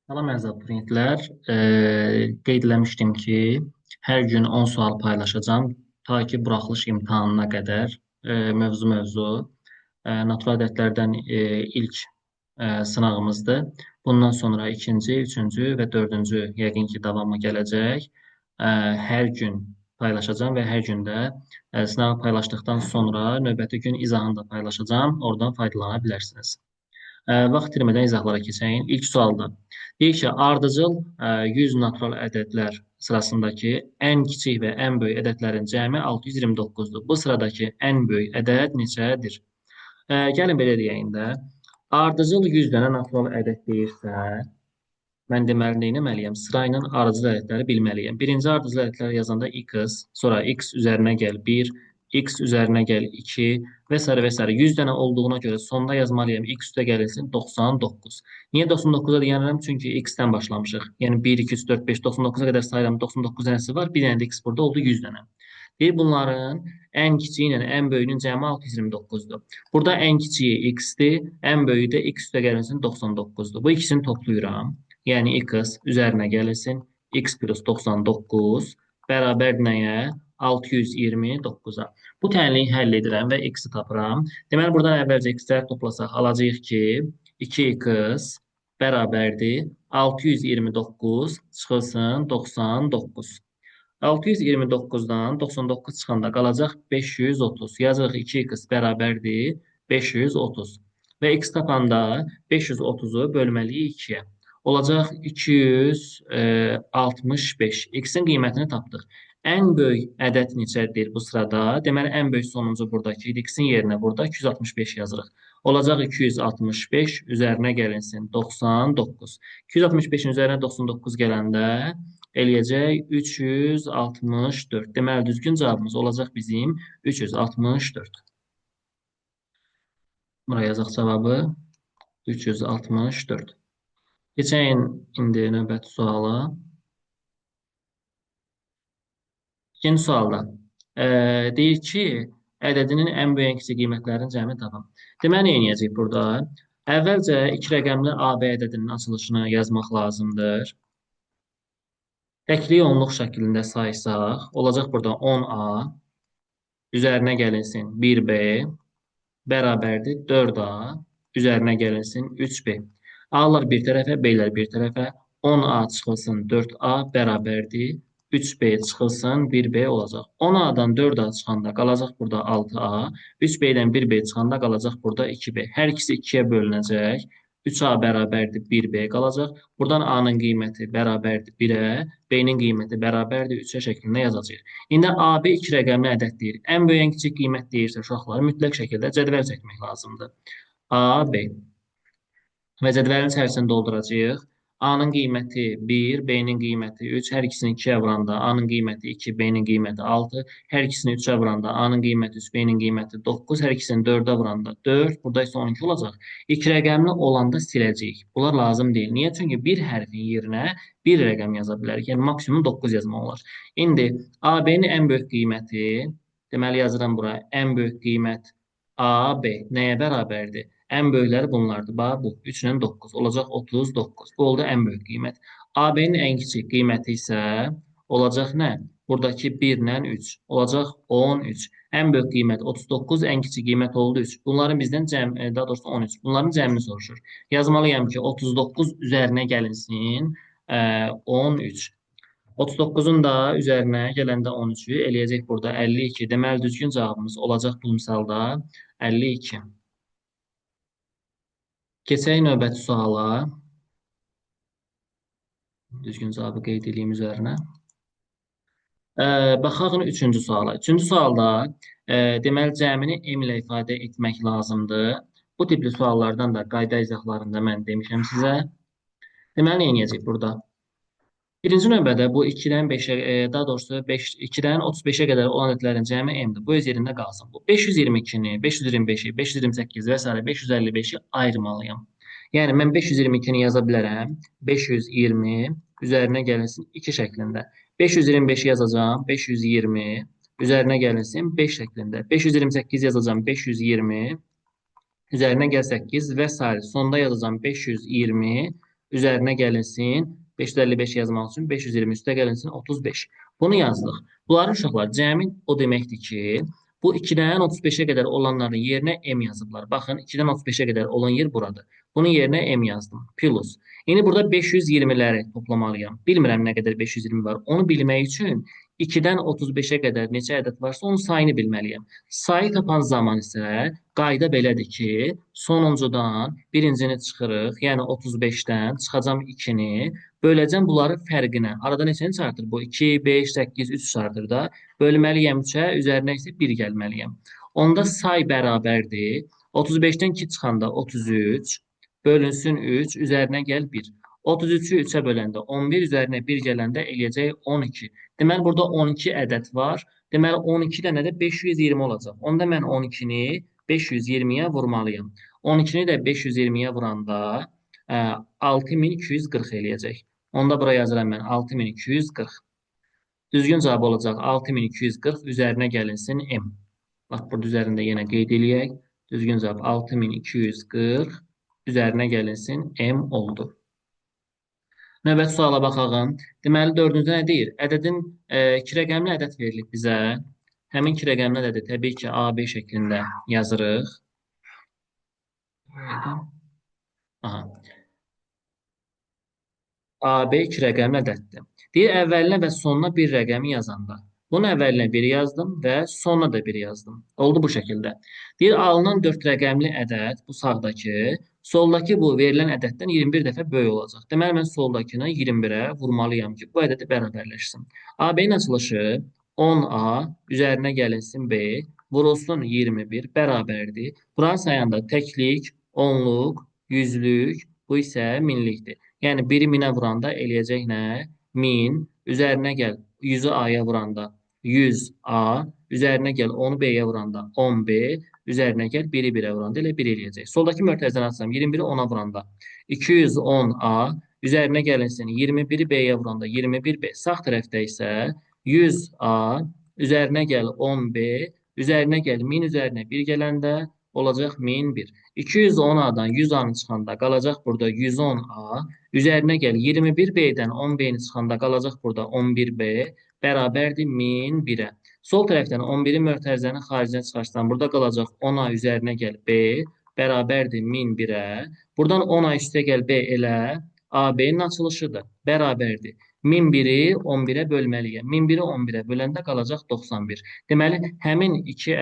Salam əziz abituriyentlər. Qeyd eləmişdim ki, hər gün 10 sual paylaşacağam. Ta ki, buraxılış imtahanına qədər mövzu. Natural ədədlərdən ilk sınağımızdır. Bundan sonra ikinci, üçüncü və dördüncü yəqin ki, davamı gələcək. Hər gün paylaşacağam və hər gün də sınağı paylaşdıqdan sonra növbəti gün izahını da paylaşacağam. Oradan faydalana bilərsiniz. Vaxt itirmədən izahlara keçək. İlk sualda deyir ki, ardıcıl 100 natural ədədlər sırasındakı ən kiçik və ən böyük ədədlərin cəmi 629-dur. Bu sıradakı ən böyük ədəd neçədir? Gəlin belə deyək də. Ardıcıl 100 dənə natural ədəd deyirsə, mən deməli nə etməliyəm? Sırayla ardıcıl ədədləri bilməliyəm. Birinci ardıcıl ədədləri yazanda x, sonra x üzərinə gəl 1, x üzərinə gəl 2 və s. və s. 100 dənə olduğuna görə sonda yazmalıyam. X üstə gəlirsin 99. Niyə 99-a deyirəm? Çünki x-dən başlamışıq. Yəni 1, 2, 3, 4, 5, 99-a qədər sayıram. 99 dənəsi var. Bir dənə də x burada oldu 100 dənə. Deyir bunların ən kiçiyi ilə ən böyüyünün cəmi 629-dur. Burada ən kiçiyi x-dir, ən böyüyü də x üstə gəlirsin 99-dur. Bu ikisini toplayıram. Yəni x üzərinə gəlirsin. X plus 99 bərabər nəyə? 629-a. Bu tənliyi həll edirəm və x-i tapıram. Deməli, buradan əvvəlcə x-ləri toplasaq, alacağıq ki, 2x bərabərdir. 629 çıxılsın 99. 629-dan 99 çıxanda qalacaq 530. Yazırıq 2x bərabərdir 530. Və x tapanda 530-u bölməliyik 2-yə. Olacaq 265. X-in qiymətini tapdıq. Ən böyük ədəd neçədir bu sırada? Deməli, ən böyük sonuncu buradakı x-in yerinə burada 265 yazırıq. Olacaq 265 üzərinə gəlinsin 99. 265-in üzərinə 99 gələndə eləyəcək 364. Deməli, düzgün cavabımız olacaq bizim 364. Buraya yazaq cavabı 364. Keçək indi növbəti suala. İkinci sualda deyir ki, ədədinin ən böyük ən kiçik qiymətlərinin cəmini tapın. Deməli, nə edəcəyik burada? Əvvəlcə 2 rəqəmli AB ədədinin açılışını yazmaq lazımdır. Təkliyi onluq şəklində saysaq, olacaq burada 10A, üzərinə gəlinsin 1B, bərabərdir 4A, üzərinə gəlinsin 3B. A'lar bir tərəfə, B'lər bir tərəfə, 10A çıxılsın 4A bərabərdir 3B çıxılsın 1B olacaq. 10A-dan 4A çıxanda qalacaq burada 6A, 3B-dən 1B çıxanda qalacaq burada 2B. Hər ikisi 2-yə bölünəcək. 3A bərabərdir 1B qalacaq. Buradan A-nın qiyməti bərabərdir 1-ə, B-nin qiyməti bərabərdir 3-ə şəklində yazacağıq. İndi AB 2 rəqəmli ədəd deyir. Ən böyük, ən kiçik qiymət deyirsə uşaqlar mütləq şəkildə cədvəl çəkmək lazımdır. AB və cədvəlin içərisini dolduracağıq. A-nın qiyməti 1, B-nin qiyməti 3, hər ikisini 2-yə vuranda A-nın qiyməti 2, B-nin qiyməti 6, hər ikisini 3-ə vuranda A-nın qiyməti 3, B-nin qiyməti 9, hər ikisini 4-ə vuranda 4, burada isə 12 olacaq. 2 rəqəmli olanda siləcəyik. Bunlar lazım deyil. Niyə? Çünki bir hərfin yerinə bir rəqəm yaza bilərik. Yəni maksimum 9 yazmaq olar. İndi AB-nin ən böyük qiyməti, deməli yazıram bura, ən böyük qiymət AB nəyə bərabərdir? Ən böyükləri bunlardır. Bax, bu 3 ilə 9 olacaq 39. Bu oldu ən böyük qiymət. AB-nin ən kiçik qiyməti isə olacaq nə? Buradakı 1 ilə 3 olacaq 13. Ən böyük qiymət 39, ən kiçik qiymət oldu 3. Bunların bizdən daha doğrusu 13. Bunların cəmini soruşur. Yazmalıyam ki, 39 üzərinə gəlinsin 13. 39-un da üzərinə gələndə 13-ü eləyəcək burada 52. Deməli, düzgün cavabımız olacaq bu misalda 52. Keçək növbəti suala. Düzgün cavabı qeyd edeyim üzərinə. Baxaq üçüncü suala. Üçüncü sualda deməli cəmini M ilə ifadə etmək lazımdır. Bu tipli suallardan da qayda izahlarında mən demişəm sizə. Deməli, nə edəcək burada? Birinci növbədə bu 2-dən 5-ə, daha doğrusu 2-dən 35-ə qədər olan ədədlərin cəmi M-dir. Bu öz yerində qalsın. Bu 522-ni, 525-i, 528 və s. 555-i ayırmalıyam. Yəni, mən 522-ni yaza bilərəm. 520 üzərinə gəlinsin 2 şəklində. 525-i yazacağım. 520 üzərinə gəlinsin 5 şəklində. 528 yazacağım. 520 üzərinə gəl 8 və s. Sonda yazacağım 520 Üzərinə gəlinsin 555 yazmaq üçün 520 üstə gəlinsin 35. Bunu yazdıq. Bunların uşaqlar cəmi o deməkdir ki, bu 2-dən 35-ə qədər olanların yerinə M yazıblar. Baxın, 2-dən 35-ə qədər olan yer buradır. Bunun yerinə M yazdım. Plus. İndi burada 520-ləri toplamalıyam. Bilmirəm nə qədər 520 var. Onu bilmək üçün 2-dən 35-ə qədər neçə ədəd varsa onun sayını bilməliyəm. Sayı tapan zaman isə qayda belədir ki, sonuncudan birincini çıxırıq, yəni 35-dən çıxacam 2-ni, böləcəm bunların fərqinə. Arada neçəni çıxartır bu? 2, 5, 8, 3 çıxartır da. Bölməliyəm 3-ə, üzərinə isə 1 gəlməliyəm. Onda say bərabərdir. 35-dən 2 çıxanda 33, bölünsün 3, üzərinə gəl 1. 33-ü 3-ə böləndə 11, üzərinə 1 gələndə eləyəcək 12. Deməli, burada 12 ədəd var. Deməli, 12 dənə də 520 olacaq. Onda mən 12-ni 520-yə vurmalıyam. 12-ni də 520-yə vuranda 6240 eləyəcək. Onda bura yazıram mən 6240. Düzgün cavab olacaq 6240, üzərinə gəlinsin M. Bax, burada üzərində yenə qeyd eləyək. Düzgün cavab 6240, üzərinə gəlinsin M oldu. Növbəti suala baxalım. Deməli, dördüncü nə deyir? Ədədin 2 rəqəmli ədəd verilib bizə. Həmin 2 rəqəmli ədədi təbii ki, AB şəklində yazırıq. Aha. AB 2 rəqəmli ədəddir. Deyir, əvvəlinə və sonuna bir rəqəmi yazanda. Bunun əvvəlinə 1 yazdım və sonuna da 1 yazdım. Oldu bu şəkildə. Deyir, alınan 4 rəqəmli ədəd, bu sağdakı, soldakı bu verilən ədəddən 21 dəfə böyük olacaq. Deməli, mən soldakını 21-ə vurmalıyam ki, bu ədədi bərabərləşsin. AB-nin açılışı 10A, üzərinə gəlinsin B, vurulsun 21, bərabərdir. Buranı sayanda təklik, onluq, yüzlük, bu isə minlikdir. Yəni, biri 1000-ə vuranda eləyəcək nə? 1000, üzərinə gəl, 100-ü A-ya vuranda 100A, üzərinə gəl, 10-u B-yə vuranda 10B, üzərinə gəl, 1-i 1-ə vuranda elə 1 eləyəcək. Soldakı mötərizəni açsam, 21-i 10-a vuranda 210A, üzərinə gəlinsin, 21-i B-yə vuranda 21B, sağ tərəfdə isə 100A, üzərinə gəl, 10B, üzərinə gəl, 1000 üzərinə 1 gələndə olacaq 1001. 210A-dan 100A-nı çıxanda qalacaq burada 110A, üzərinə gəl 21B-dən 10B-ni çıxanda qalacaq burada 11B, bərabərdir 1001-ə. Sol tərəfdən 11-i mötərizənin xaricinə çıxarsan, burada qalacaq 10A, üzərinə gəl B, bərabərdir 1001-ə. Buradan 10A üstə gəl B elə AB-nin açılışıdır, bərabərdir. 1001-i 11-ə bölməliyəm. 1001-i 11-ə böləndə qalacaq 91. Deməli, həmin 2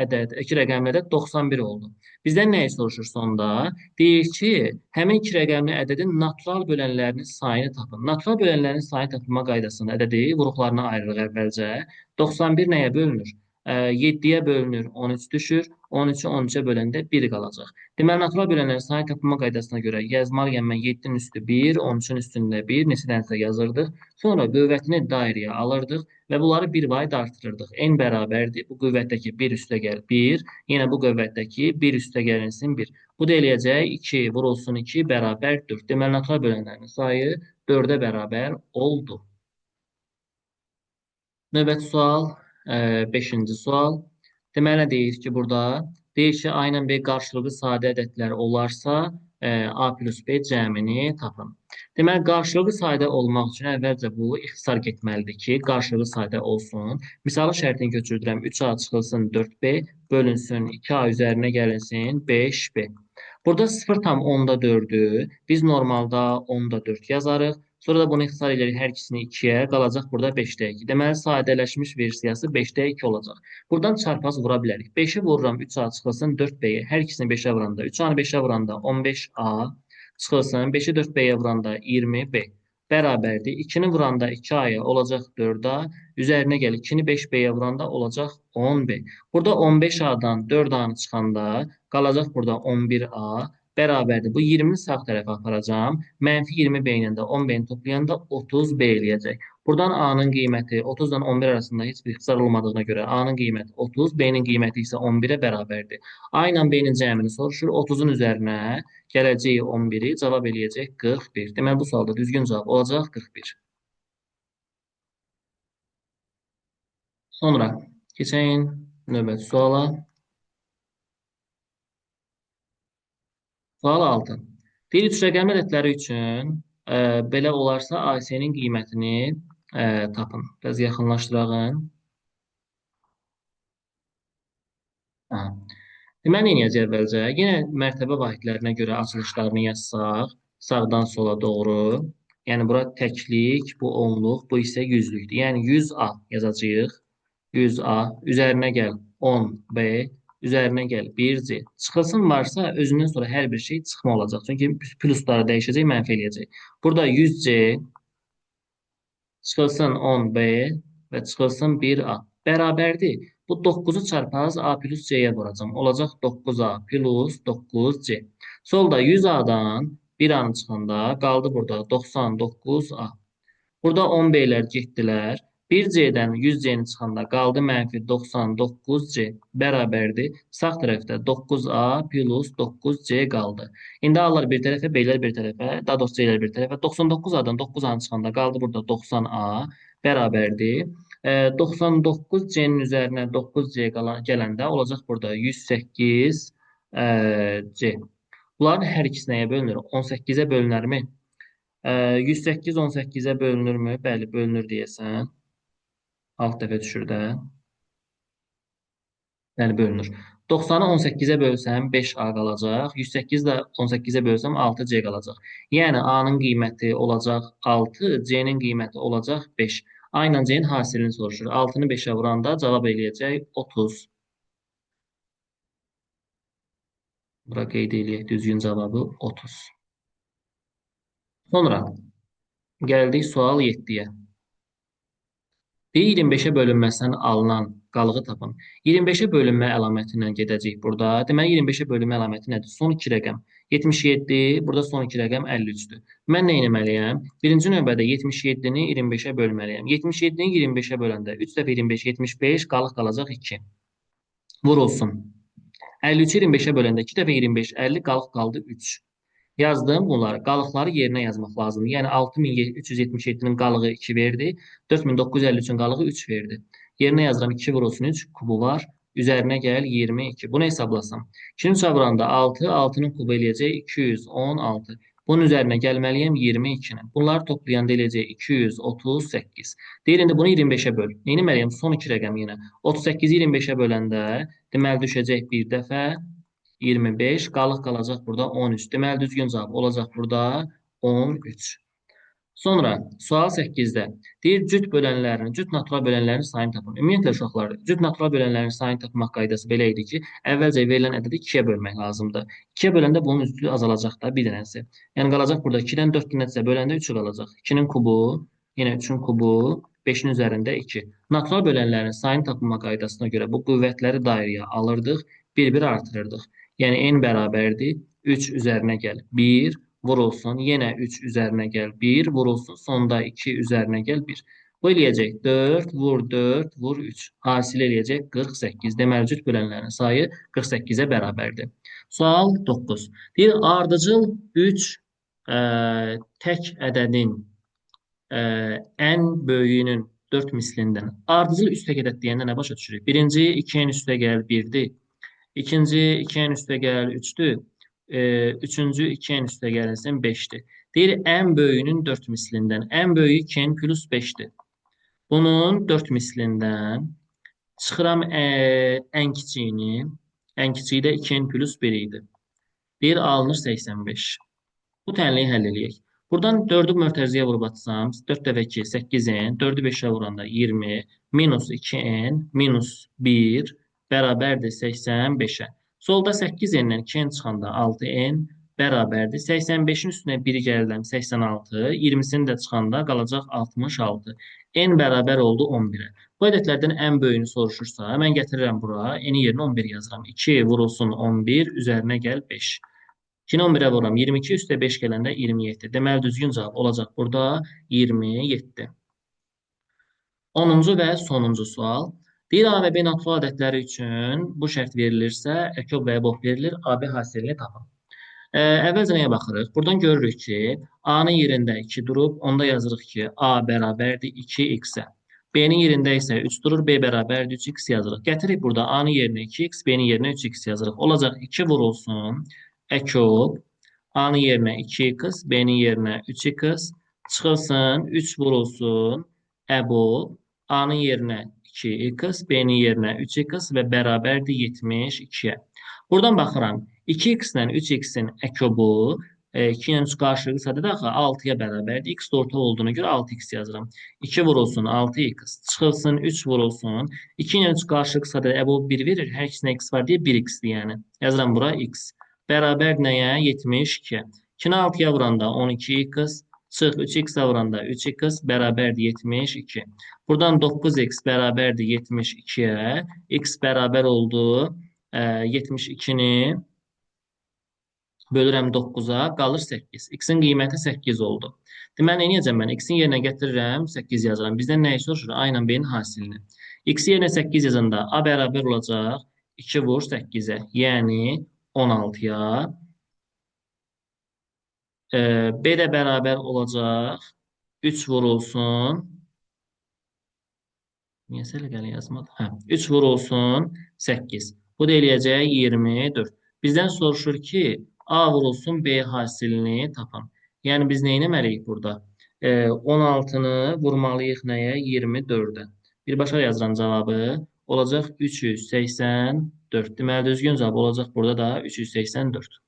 rəqəmli ədəd 91 oldu. Bizdən nəyi soruşur sonda? Deyir ki, həmin 2 rəqəmli ədədin natural bölənlərinin sayını tapın. Natural bölənlərin sayı tapılma qaydasında ədədi vuruqlarına ayırırıq əvvəlcə. 91 nəyə bölünür? 7-yə bölünür, 13 düşür. 13-ü 13-ə böləndə 1 qalacaq. Deməli, natural bölənlərin sayı tapılma qaydasına görə yazmalıyam mən 7-nin üstü 1, 13-ün üstündə 1, neçə dənəsə yazırdıq. Sonra qüvvətini dairəyə alırdıq və bunları bir vayd artırırdıq. N bərabərdir. Bu qüvvətdəki 1 üstə gəl 1, yenə bu qüvvətdəki 1 üstə gəlinsin 1. Bu da eləyəcək 2 vurulsun 2 bərabər 4. Deməli, natural bölənlərin sayı 4-ə bərabər oldu. Növbəti sual, 5-ci sual. Deməli, deyir ki, burada deyir ki, A ilə B qarşılıqlı sadə ədədlər olarsa, A plus B cəmini tapın. Deməli, qarşılıqlı sadə olmaq üçün əvvəlcə bu ixtisar getməlidir ki, qarşılıqlı sadə olsun. Misalı şərtini köçürdürəm. 3A çıxılsın 4B, bölünsün 2A, üzərinə gəlinsin 5B. Burada 0,4-ü biz normalda 10-da 4 yazarıq. Sonra da bunu ixtisar edirik hər ikisini 2-yə, qalacaq burada 5-də 2. Deməli, sadələşmiş versiyası 5-də 2 olacaq. Buradan çarpaz vura bilərik. 5-i vururam 3A çıxılsın 4B-yə. Hər ikisini 5-ə vuranda, 3A-nı 5-ə vuranda 15A çıxılsın. 5-i 4B-yə vuranda 20B. Bərabərdir. 2-ni vuranda 2A-ya olacaq 4A. Üzərinə gəl. 2-ni 5B-yə vuranda olacaq 10B. Burada 15A-dan 4A-nı çıxanda qalacaq burada 11A. Bərabərdir. Bu 20-ni sağ tərəfə aparacam. Mənfi 20 B-ilə də 10 B-ni toplayanda 30 B eləyəcək. Buradan A-nın qiyməti 30 ilə 11 arasında heç bir ixtisar olmadığına görə A-nın qiyməti 30, B-nin qiyməti isə 11-ə bərabərdir. A ilə B-nin cəmini soruşur. 30-un üzərinə gələcək 11-i cavab eləyəcək 41. Deməli, bu sualda düzgün cavab olacaq 41. Sonra keçək növbəti suala. Sual 6. Deyir, 3 rəqəmli ədədləri üçün Belə olarsa AC-nin qiymətini tapın. Biraz yaxınlaşdırağın. Hə. Deməli, neyəcək əvvəlcə? Yenə mərtəbə vahidlərinə görə açılışlarını yazsaq, sağdan sola doğru. Yəni, bura təklik, bu onluq, bu isə yüzlükdür. Yəni, 100A yazacağıq. 100A, üzərinə gəl 10B, üzərinə gəl 1C. Çıxılsın varsa, özündən sonra hər bir şey çıxma olacaq. Çünki plusları dəyişəcək, mənfi eləyəcək. Burada 100C, çıxılsın 10B və çıxılsın 1A. Bərabərdir. Bu 9-u çarpaz A plus C-yə vuracam. Olacaq 9A plus 9C. Solda 100A-dan 1A-nı çıxanda qaldı burada 99A. Burada 10B-lər getdilər. 1C-dən 100C-ni çıxanda qaldı mənfi 99C bərabərdir. Sağ tərəfdə 9A plus 9C qaldı. İndi A-lar bir tərəfə, B-lər bir tərəfə, daha doğrusu C-lər bir tərəfə. 99A-dan 9A-nı çıxanda qaldı burada 90A bərabərdir. 99C-nin üzərinə 9C gələndə olacaq burada 108 C. Bunların hər ikisi nəyə bölünür? 18-ə bölünərmi? 108 18-ə bölünürmü? Bəli, bölünür deyəsən. Alt dəfə düşür də. Bəli, bölünür. 90-ı 18-ə bölsəm 5A qalacaq. 108 də 18-ə bölsəm 6C qalacaq. Yəni A-nın qiyməti olacaq 6, C-nin qiyməti olacaq 5. A ilə C-nin hasilini soruşur. 6-nı 5-ə vuranda cavab eləyəcək 30. Bura qeyd eləyək düzgün cavabı 30. Sonra gəldik sual 7-yə. 25-ə bölünməsindən alınan qalığı tapın. 25-ə bölünmə əlaməti ilə gedəcək burada. Deməli, 25-ə bölünmə əlaməti nədir? Son 2 rəqəm 77, burada son 2 rəqəm 53-dür. Mən nə etməliyəm? Birinci növbədə 77-ni 25-ə bölməliyəm. 77-ni 25-ə böləndə 3 dəfə 25, 75, qalıq qalacaq 2. Vurulsun. 53-ü 25-ə böləndə 2 dəfə 25, 50, qalıq qaldı 3. Yazdım bunları. Qalıqları yerinə yazmaq lazımdır. Yəni 6377-nin qalığı 2 verdi. 4953-ün qalığı 3 verdi. Yerinə yazıram 2 vurulsun 3 kubu var. Üzərinə gəl 22. Bunu hesablasam. 2-ni çarpıranda 6, 6-nın kubu eləyəcək 216. Bunun üzərinə gəlməliyəm 22-nin. Bunları toplayanda eləyəcək 238. Deyir, indi bunu 25-ə böl. Neynəməliyəm? Son 2 rəqəm yenə. 38-i 25-ə böləndə deməli düşəcək bir dəfə 25, qalıq qalacaq burada 13. Deməli, düzgün cavab olacaq burada 13. Sonra, sual 8-də deyir, cüt bölənlərin, cüt natural bölənlərin sayını tapın. Ümumiyyətlə, uşaqlar, cüt natural bölənlərin sayını tapmaq qaydası belə idi ki, əvvəlcə verilən ədədi 2-yə bölmək lazımdır. 2-yə böləndə bunun üstü azalacaq da bir dənəsi. Yəni, qalacaq burada 2-dən 4 dənəsə böləndə 3 qalacaq. 2-nin kubu, yenə 3-ün kubu, 5-in üzərində 2. Natural bölənlərin sayını tapılma qaydasına görə bu qüvvətləri dairəyə alırdıq, bir-bir artırırdıq. Yəni, n bərabərdir, 3 üzərinə gəl, 1 vurulsun, yenə 3 üzərinə gəl, 1 vurulsun, sonda 2 üzərinə gəl, 1. Bu eləyəcək 4, vur 4, vur 3. Hasil eləyəcək 48. Deməli, cüt bölənlərin sayı 48-ə bərabərdir. Sual 9. Deyir, ardıcıl 3 tək ədədin ən böyüyünün 4 mislindən. Ardıcıl üst tək ədəd deyəndə nə başa düşürük? Birinci, 2-nin üstə gəl 1-dir. İkinci 2-nin üstə gəl 3-dür. Üçüncü 2-nin üstə gəlinsin 5-dir. Deyir, ən böyüyünün 4 mislindən. Ən böyüyü 2-nin plus 5-dir. Bunun 4 mislindən çıxıram ən kiçiyini. Ən kiçiyi də 2-nin plus 1 idi. Deyir, alınır 85. Bu tənliyi həll eləyək. Buradan 4-ü mötərizəyə vurub atsam, 4 dəfə 2, 8-in, 4-ü 5-ə vuranda 20, minus 2n, minus 1, bərabərdir 85-ə. Solda 8n-dən 2n çıxanda 6n bərabərdir. 85-in üstünə 1-i gəlirəm 86, 20-sini də çıxanda qalacaq 66. N bərabər oldu 11-ə. Bu ədədlərdən ən böyüyünü soruşursa, mən gətirirəm bura, n-i yerinə 11 yazıram. 2 vurulsun 11, üzərinə gəl 5. 2-ni 11-ə vururam. 22 üstə 5 gələndə 27. Deməli, düzgün cavab olacaq burada 27. 10-cu və sonuncu sual. Deyir, A və B natural ədədləri üçün bu şərt verilirsə, əkyob və əbob verilir, AB hasilini tapın. Əvvəlcə nəyə baxırıq? Buradan görürük ki, A-nın yerində 2 durub, onda yazırıq ki, A bərabərdir 2x-ə. B-nin yerində isə 3 durur, B bərabərdir 3x yazırıq. Gətirib burada A-nın yerinə 2x, B-nin yerinə 3x yazırıq. Olacaq 2 vurulsun, əkyob A-nın yerinə 2x, B-nin yerinə 3x. Çıxılsın, 3 vurulsun. Əbu A-nın yerinə 2x, B-nin yerinə 3x və bərabərdir 72-yə. Buradan baxıram. 2x ilə 3x-in əkobu 2 ilə 3 qarşılıqlı sadədir axı 6-ya bərabərdir. X də orta olduğuna görə 6x yazıram. 2 vurulsun 6x. Çıxılsın 3 vurulsun. 2 ilə 3 qarşılıqlı sadədir. Əbu 1 verir. Hər ikisinə x var deyə 1x-dir yəni. Yazıram bura x. Bərabər nəyə? 72-yə. 2-ni 6-ya vuranda 12x. Çıx 3x-ə vuranda 3x bərabərdir 72. Buradan 9x bərabərdir 72-yə. X bərabər oldu 72-ni bölürəm 9-a, qalır 8. X-in qiyməti 8 oldu. Deməli, nə edəcəm mən? X-in yerinə gətirirəm, 8 yazıram. Bizdən nəyi soruşur? A ilə B-nin hasilini. X yerinə 8 yazanda A bərabər olacaq 2 vur 8-ə, yəni 16-ya. B də bərabər olacaq 3 vurulsun. Niyə səliqəli yazmadı? Hə, 3 vurulsun 8. Bu da eləyəcək 24. Bizdən soruşur ki, A vurulsun B hasilini tapın. Yəni biz nə etməliyik burada? 16-nı vurmalıyıq nəyə? 24-ə. Birbaşa yazıram cavabı. Olacaq 384. Deməli, düzgün cavab olacaq burada da 384.